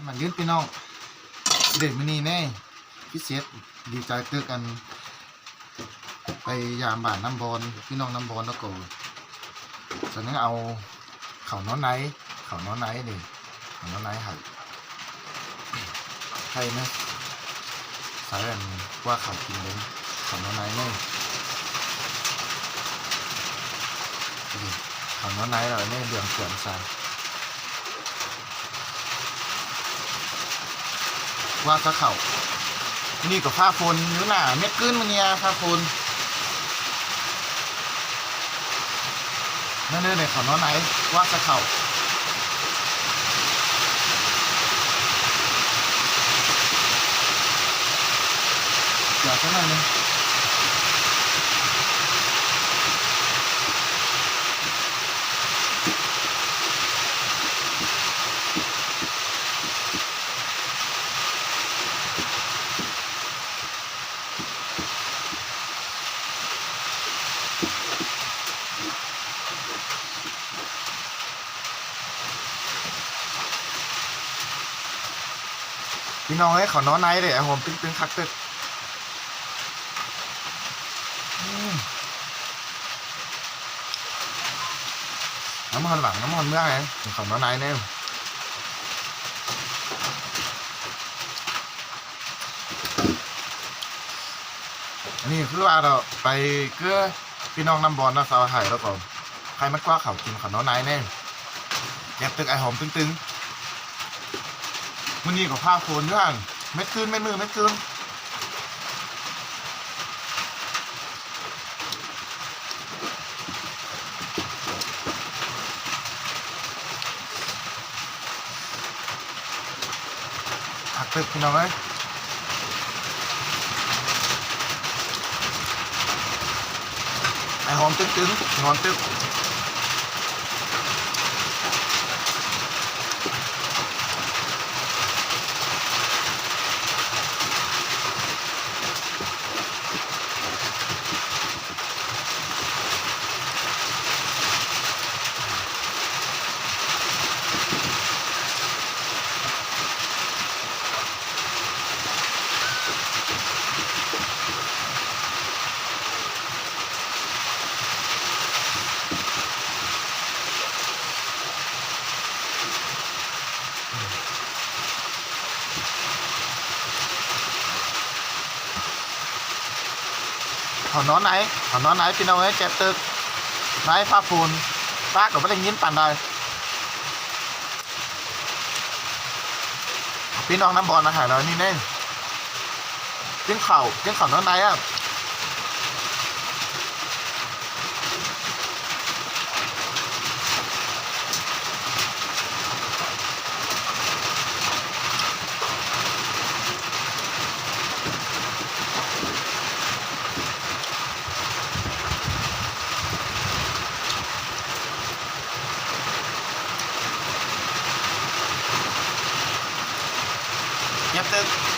มันยืนพี่น้องเด็กมินีแน่พิเศษดีใจเจอกันไปยามบ้านน้ำบอลพี่น้องน้ำบอลแล้วก็ฉะนั้นเอาเขาน้อนไนนี่เขาน้อนไนให้นะสายอันว่าเขากินเลยเขาน้อนไนนี่เขาน้อนไนเราเนี่ยเดือดเสือนใส่ว่าซะเขานี่กับผ้าฝนอยู่หน้าเม็ดกึ้นมันเนี่ยผ้าฝนนั่นเนี่ยเขาน้อนไนว่าซะเขาอยากสักหน่อยนึงพี่น้องให้เขาน้อนไนเลยไอ้หอมตึงคักตึกน้ำมันหลังน้ำมันเมื่อไงเขาน้อนไนเนี่ยนี่คือว่าเราไปเกื้อพี่น้องน้ำบอลนะสาวไห่แล้วก่อนใครมันกว่าเขากินเขาน้อนไนแน่แก็บตึกไอ้หอมตึงมันนี่กับผ้าโคนด้วยเม็ดคืนเม็ดมือเม็ดคืนหักตึกพี่น้องเอ้ยไอ้หอมตึงนอนตึกเขาน้อนไหนพี่น้องเอ้ยแกตึกไม้ผ้าปูนป้ากับไม่ได้ยินปั่นเลยพี่น้องน้ำบอลมาถ่ายเรานี่เน่จิ้งเข่าน้อนไหนอ่ะเย็บตึก